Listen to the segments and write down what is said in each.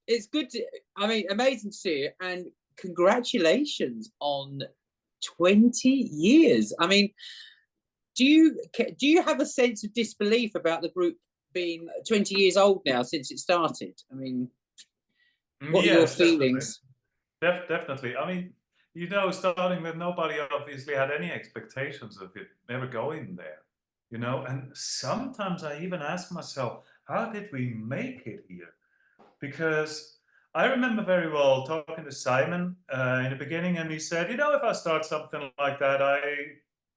it's good to, I mean, amazing to see it, and congratulations on 20 years. I mean, do you have a sense of disbelief about the group being 20 years old now since it started? I mean, what are your feelings? Definitely. I mean, you know, starting with nobody obviously had any expectations of it ever going there, you know, and sometimes I even ask myself, how did we make it here? Because I remember very well talking to Simon in the beginning, and he said, you know, if I start something like that, I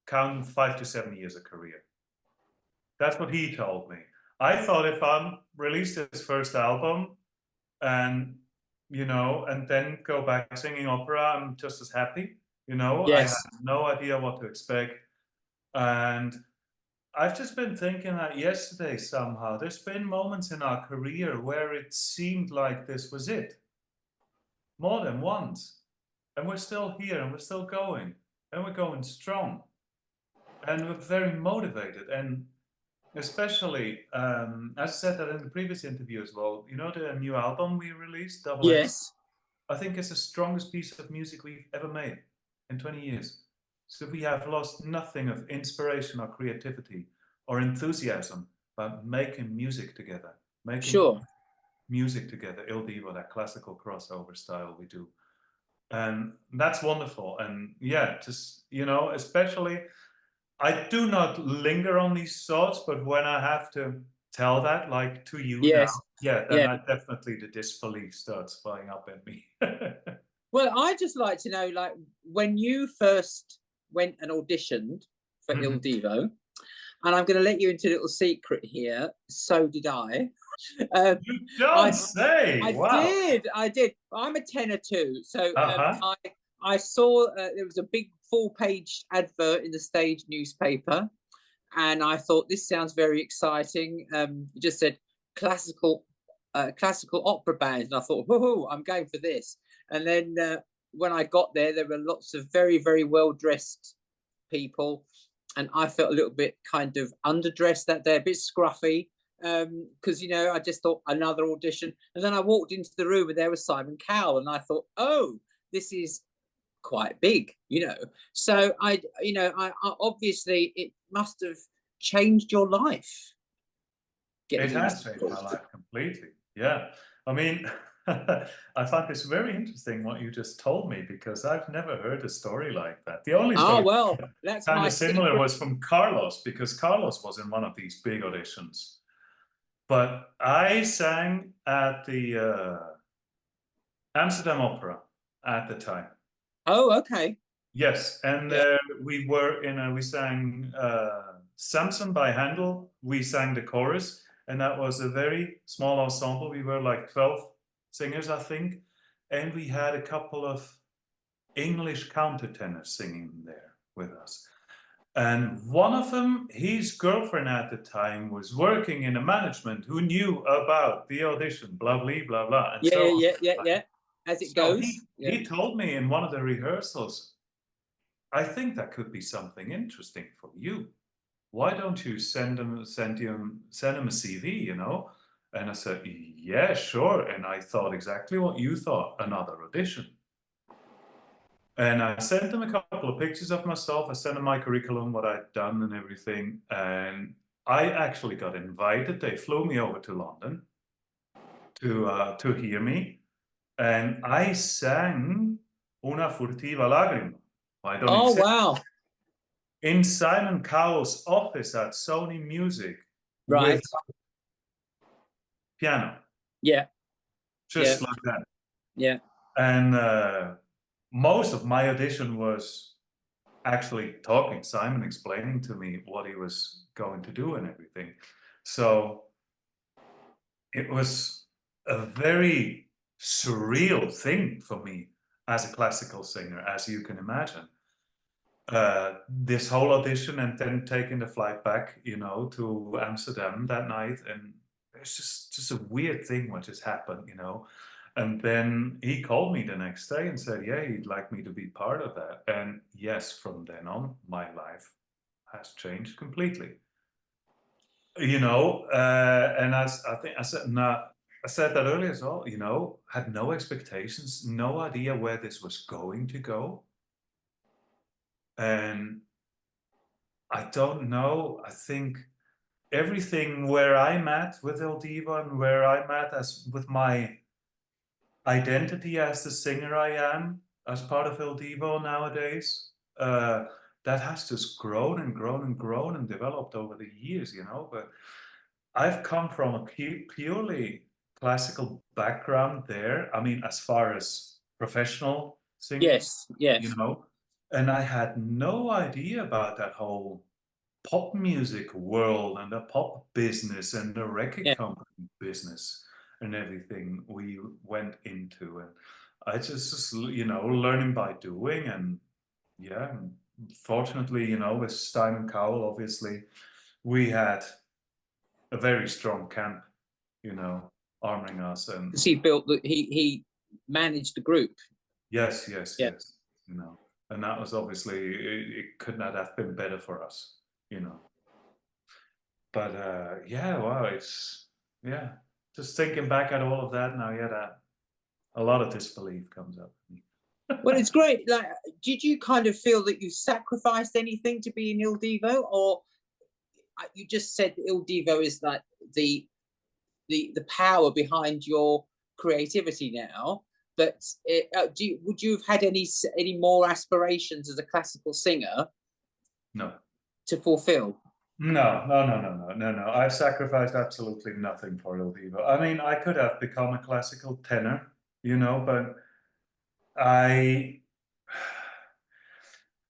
count 5 to 7 years of career. That's what he told me. I thought if I released his first album and, you know, and then go back singing opera, I'm just as happy. You know, I had Yes. no idea what to expect. And I've just been thinking that yesterday somehow. There's been moments in our career where it seemed like this was it. More than once. And we're still here and we're still going. And we're going strong. And we're very motivated. And especially, I said that in the previous interview as well, you know, the new album we released, Double X? Yes. I think it's the strongest piece of music we've ever made in 20 years. So we have lost nothing of inspiration or creativity or enthusiasm about making music together, making music together, Il Divo, that classical crossover style we do. And that's wonderful. And yeah, just, you know, especially, I do not linger on these thoughts, but when I have to tell that, like to you now, yeah, then I definitely, the disbelief starts flying up in me. Well, I just like to know, like, when you first went and auditioned for Il Divo, and I'm going to let you into a little secret here. So did I. You don't say. Wow. I did. I'm a tenor too. So I saw there was a big full-page advert in the stage newspaper, and I thought, this sounds very exciting. It just said classical opera band, and I thought, whoa, I'm going for this. And then when I got there, there were lots of very, very well-dressed people, and I felt a little bit kind of underdressed that day, a bit scruffy, because, you know, I just thought another audition. And then I walked into the room and there was Simon Cowell, and I thought, oh, this is quite big, you know. So I obviously it must have changed your life. It has changed my life completely. Yeah. I mean, I find this very interesting what you just told me, because I've never heard a story like that. The only story that's kind of similar was from Carlos, because Carlos was in one of these big auditions. But I sang at the Amsterdam Opera at the time. Oh, okay. Yes, and we were in we sang Samson by Handel. We sang the chorus, and that was a very small ensemble. We were like 12 singers, I think, and we had a couple of English countertenors singing there with us. And one of them, his girlfriend at the time, was working in a management who knew about the audition, blah, blah, blah, blah. And yeah. As it goes. He told me in one of the rehearsals, I think that could be something interesting for you. Why don't you send him a CV, you know? And I said, yeah, sure. And I thought exactly what you thought, another audition. And I sent him a couple of pictures of myself. I sent him my curriculum, what I'd done and everything. And I actually got invited. They flew me over to London to hear me. And I sang Una furtiva lagrima. Wow. In Simon Cowell's office at Sony Music. Right. With piano. Yeah. Just like that. Yeah. And most of my audition was actually talking, Simon explaining to me what he was going to do and everything. So it was a very surreal thing for me as a classical singer, as you can imagine. This whole audition, and then taking the flight back, you know, to Amsterdam that night, and it's just a weird thing what just happened, you know. And then he called me the next day and said, yeah, he'd like me to be part of that. And yes, from then on, my life has changed completely. You know, and I think I said, nah, I said that earlier as well, you know, had no expectations, no idea where this was going to go. And I don't know, I think everything where I'm at with Il Divo and where I'm at as with my identity as the singer I am, as part of Il Divo nowadays, that has just grown and grown and grown and developed over the years, you know. But I've come from a purely classical background there. I mean, as far as professional singing, Yes, yes. you know, and I had no idea about that whole pop music world and the pop business and the record Yeah. company business and everything we went into. And I just, you know, learning by doing. And yeah, fortunately, you know, with Simon Cowell, obviously, we had a very strong camp, you know, arming us. And Because he built he managed the group. yes, yes, Yeah. yes, you know, and that was obviously, it could not have been better for us, you know. But yeah, wow, it's, yeah, just thinking back at all of that now, yeah, a lot of disbelief comes up. Well, it's great. Like, did you kind of feel that you sacrificed anything to be in Il Divo, or you just said Il Divo is like the power behind your creativity now? But would you have had any more aspirations as a classical singer? No. To fulfill? No, no, no, no, no, no, no. I've sacrificed absolutely nothing for Il Divo. I mean, I could have become a classical tenor, you know, but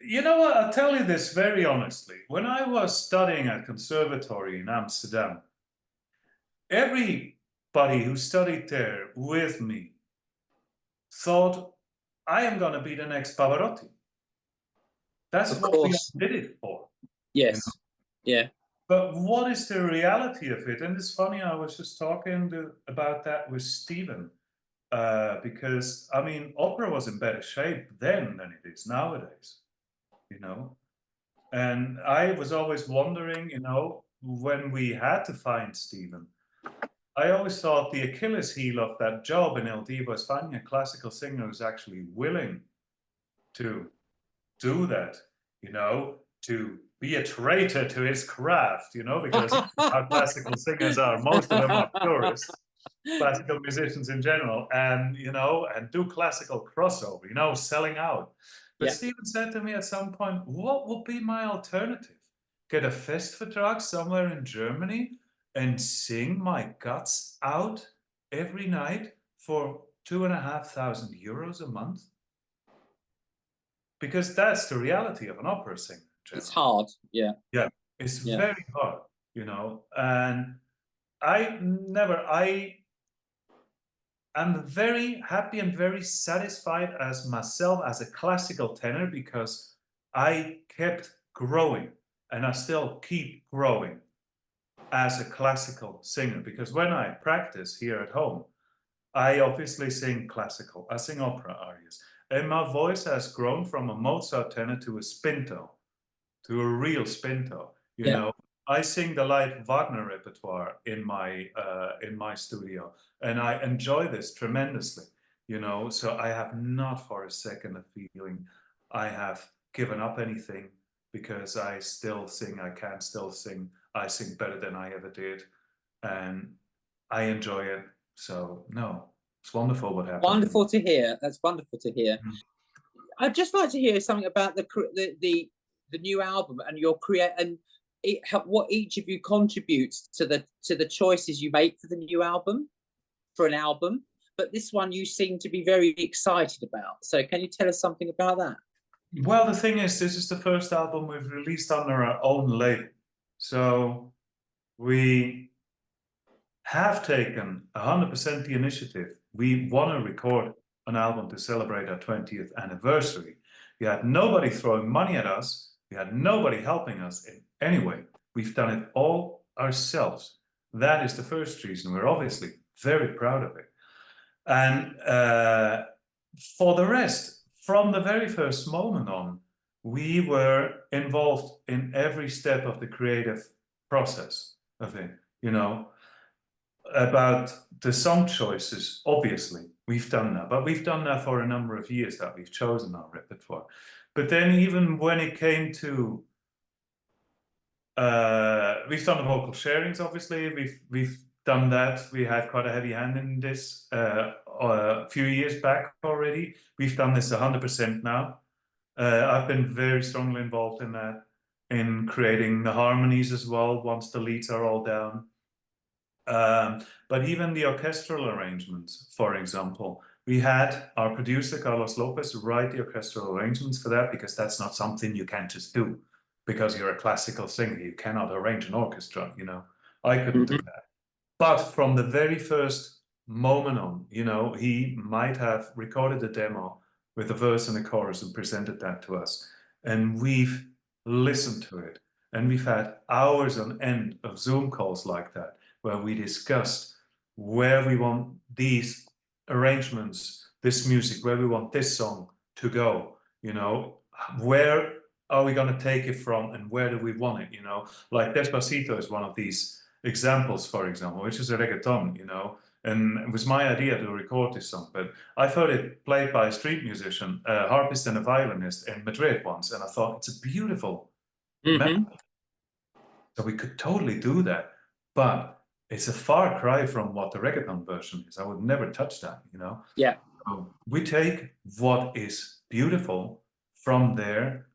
you know what, I'll tell you this very honestly. When I was studying at conservatory in Amsterdam, everybody who studied there with me thought, I am going to be the next Pavarotti. That's Of what we course. did it for. Yes. You know? Yeah. But what is the reality of it? And it's funny, I was just talking about that with Stephen, because, I mean, opera was in better shape then than it is nowadays, you know? And I was always wondering, you know, when we had to find Stephen, I always thought the Achilles heel of that job in Il Divo was finding a classical singer who's actually willing to do that, you know, to be a traitor to his craft, you know, because our classical singers are, most of them are purists, classical musicians in general, and, you know, and do classical crossover, you know, selling out. But Yeah. Stephen said to me at some point, what would be my alternative? Get a Festvertrag somewhere in Germany and sing my guts out every night for €2,500 a month? Because that's the reality of an opera singer. It's hard. Yeah. Yeah, it's very hard, you know. And I am very happy and very satisfied as myself as a classical tenor, because I kept growing and I still keep growing as a classical singer. Because when I practice here at home, I obviously sing classical, I sing opera arias. And my voice has grown from a Mozart tenor to a spinto, to a real spinto. You know, I sing the light Wagner repertoire in my studio, and I enjoy this tremendously. You know, so I have not for a second a feeling I have given up anything, because I still sing. I can still sing. I sing better than I ever did, and I enjoy it. So no, it's wonderful what happened. Wonderful to hear. That's wonderful to hear. I'd just like to hear something about the new album and your what each of you contributes to the choices you make for the new album, for an album. But this one you seem to be very excited about. So can you tell us something about that? Well, the thing is, this is the first album we've released under our own label. So we have taken 100% the initiative. We want to record an album to celebrate our 20th anniversary. We had nobody throwing money at us. We had nobody helping us in any way. We've done it all ourselves. That is the first reason. We're obviously very proud of it. And for the rest, from the very first moment on, we were involved in every step of the creative process of it, you know. about the song choices, obviously, we've done that. But we've done that for a number of years, that we've chosen our repertoire. But then even when it came to... we've done the vocal sharings, obviously. We've done that. We had quite a heavy hand in this a few years back already. We've done this 100% now. I've been very strongly involved in that, in creating the harmonies as well, once the leads are all down. But even the orchestral arrangements, for example, we had our producer, Carlos Lopez, write the orchestral arrangements for that, because that's not something you can just do. Because you're a classical singer, you cannot arrange an orchestra, you know. I couldn't do that. But from the very first moment on, you know, he might have recorded a demo with a verse and a chorus and presented that to us. And we've listened to it. And we've had hours on end of Zoom calls like that, where we discussed where we want these arrangements, this music, where we want this song to go, you know, where are we going to take it from and where do we want it, you know? Like Despacito is one of these examples, for example, which is a reggaeton, you know, and it was my idea to record this song, but I've heard it played by a street musician, a harpist and a violinist in Madrid once, and I thought it's a beautiful melody. So we could totally do that, but it's a far cry from what the reggaeton version is. I would never touch that, you know? Yeah. So we take what is beautiful from there,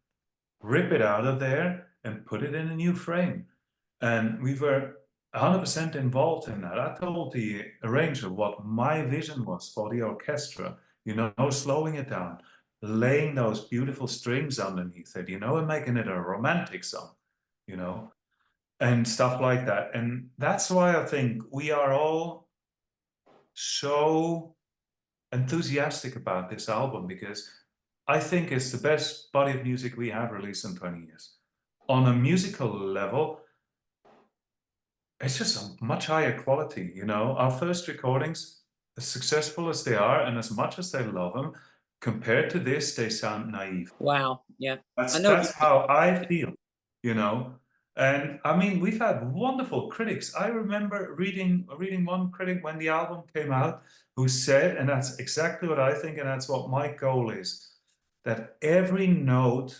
rip it out of there, and put it in a new frame. And we were 100% involved in that. I told the arranger what my vision was for the orchestra, you know, slowing it down, laying those beautiful strings underneath it, you know, and making it a romantic song, you know, and stuff like that. And that's why I think we are all so enthusiastic about this album, because I think it's the best body of music we have released in 20 years. On a musical level, it's just a much higher quality, you know. Our first recordings, as successful as they are and as much as they love them, compared to this, they sound naive. Wow, yeah. That's how I feel, you know. And I mean, we've had wonderful critics. I remember reading one critic when the album came out, who said, and that's exactly what I think, and that's what my goal is, that every note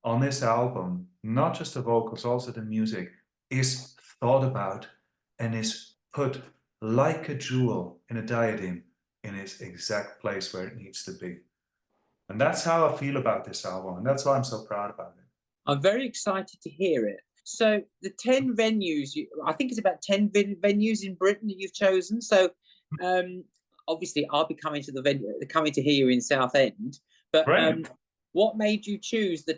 on this album, not just the vocals, also the music, is thought about and is put like a jewel in a diadem in its exact place where it needs to be. And that's how I feel about this album, and that's why I'm so proud about it. I'm very excited to hear it. So the 10 venues, I think it's about 10 venues in Britain that you've chosen. So obviously I'll be coming to the venue, coming to hear you in Southend. But what made you choose the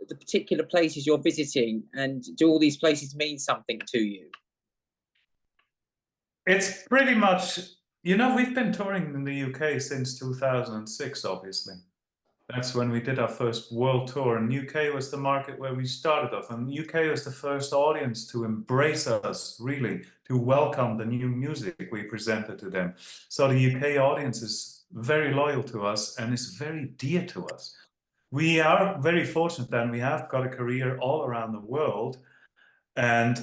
particular places you're visiting, and do all these places mean something to you? It's pretty much, you know, we've been touring in the UK since 2006, obviously. That's when we did our first world tour, and UK was the market where we started off, and UK was the first audience to embrace us, really, to welcome the new music we presented to them. So the UK audience is very loyal to us and is very dear to us. We are very fortunate that we have got a career all around the world, and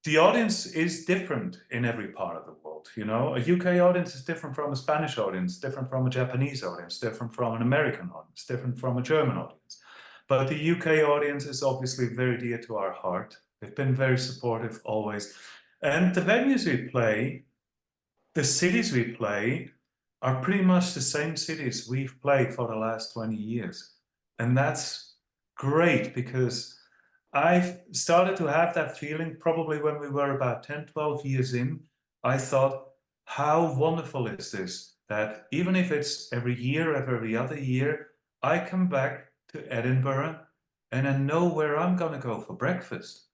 the audience is different in every part of the world, you know. A UK audience is different from a Spanish audience, different from a Japanese audience, different from an American audience, different from a German audience. But the UK audience is obviously very dear to our heart. They've been very supportive always. And the venues we play, the cities we play, are pretty much the same cities we've played for the last 20 years. And that's great, because I've started to have that feeling probably when we were about 10, 12 years in. I thought, how wonderful is this? That even if it's every year or every other year, I come back to Edinburgh and I know where I'm going to go for breakfast.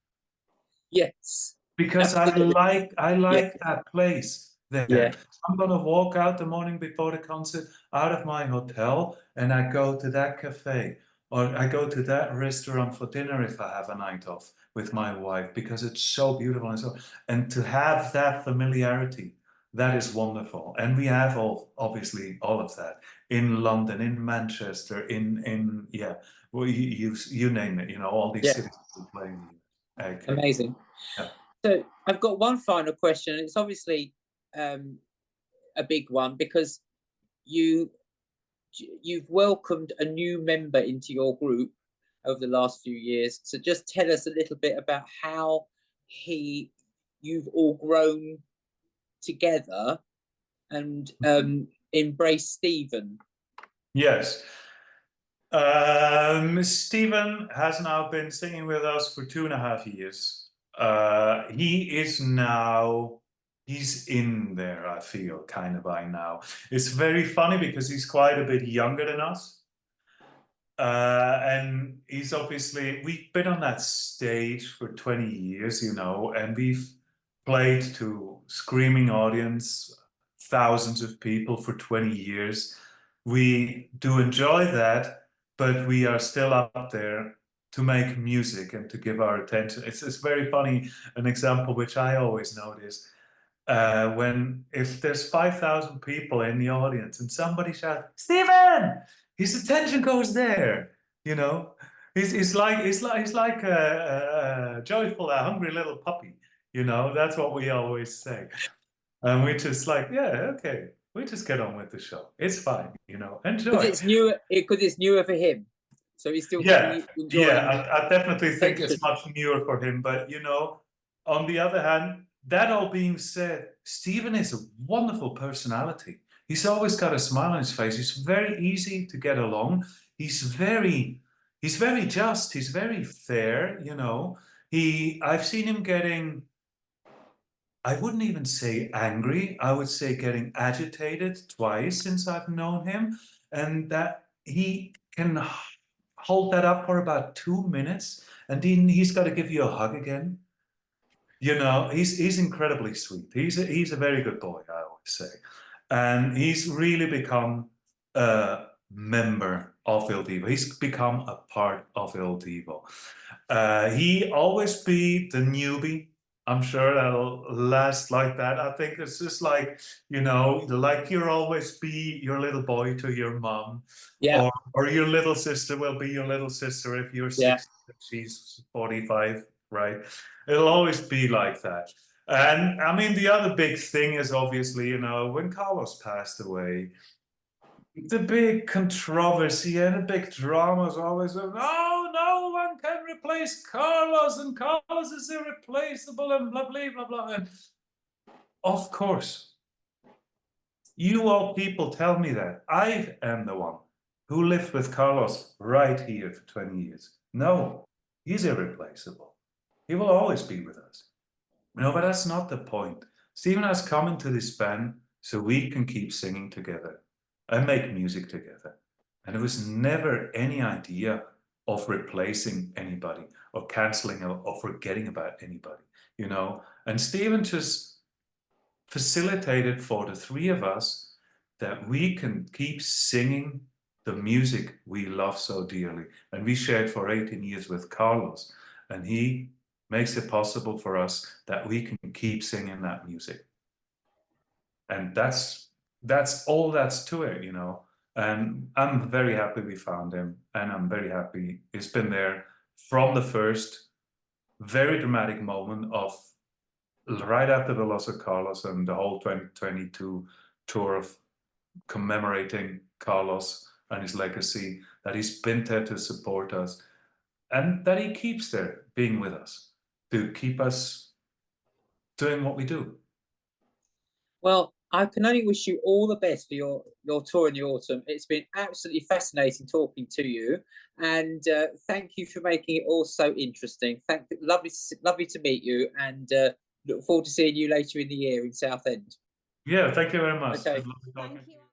Yes. Because I like that place there. Yeah. I'm going to walk out the morning before the concert out of my hotel and I go to that cafe. Or I go to that restaurant for dinner if I have a night off with my wife, because it's so beautiful. And to have that familiarity, that is wonderful. And we have obviously all of that in London, in Manchester, in well, you name it, you know, all these cities we play in. Amazing. Yeah. So I've got one final question. It's obviously a big one because you've welcomed a new member into your group over the last few years. So just tell us a little bit about how you've all grown together and embraced Stephen. Yes. Stephen has now been singing with us for 2.5 years. He's in there, I feel, kind of by now. It's very funny because he's quite a bit younger than us. And he's obviously, we've been on that stage for 20 years, you know, and we've played to screaming audience, thousands of people for 20 years. We do enjoy that, but we are still up there to make music and to give our attention. It's very funny, an example which I always notice, if there's 5,000 people in the audience and somebody shouts, "Stephen!" his attention goes there, you know. He's like a joyful, hungry little puppy, you know. That's what we always say, and we're just like, yeah, okay, we just get on with the show. It's fine, you know. Enjoy. Because it's newer for him, so he's still enjoying. Yeah, I definitely think it's much newer for him, but you know, on the other hand, that all being said, Stephen is a wonderful personality. He's always got a smile on his face. He's very easy to get along. He's very just. He's very fair, you know. I've seen him getting, I wouldn't even say angry. I would say getting agitated twice since I've known him, and that he can hold that up for about 2 minutes, and then he's got to give you a hug again. You know, he's incredibly sweet. He's a very good boy, I always say. And he's really become a member of Il Divo. He's become a part of Il Divo. He always be the newbie. I'm sure that'll last like that. I think it's just like, you know, like you'll always be your little boy to your mom. Yeah. Or your little sister will be your little sister if you're 60 and she's 45, right? It'll always be like that. And I mean, the other big thing is obviously, you know, when Carlos passed away, the big controversy and the big drama is always, oh, no one can replace Carlos, and Carlos is irreplaceable, and blah, blah, blah, blah. And of course, you all people tell me that. I am the one who lived with Carlos right here for 20 years. No, he's irreplaceable. He will always be with us. No, but that's not the point. Stephen has come into this band so we can keep singing together and make music together. And it was never any idea of replacing anybody or canceling or forgetting about anybody, you know. And Stephen just facilitated for the three of us that we can keep singing the music we love so dearly. And we shared for 18 years with Carlos, and he makes it possible for us that we can keep singing that music. And that's all that's to it, you know. And I'm very happy we found him, and I'm very happy he's been there from the first very dramatic moment of right after the loss of Carlos and the whole 2022 tour of commemorating Carlos and his legacy, that he's been there to support us, and that he keeps there being with us to keep us doing what we do. Well, I can only wish you all the best for your tour in the autumn. It's been absolutely fascinating talking to you, and thank you for making it all so interesting. Lovely to meet you, and look forward to seeing you later in the year in Southend. Yeah, thank you very much. Okay. Thank you.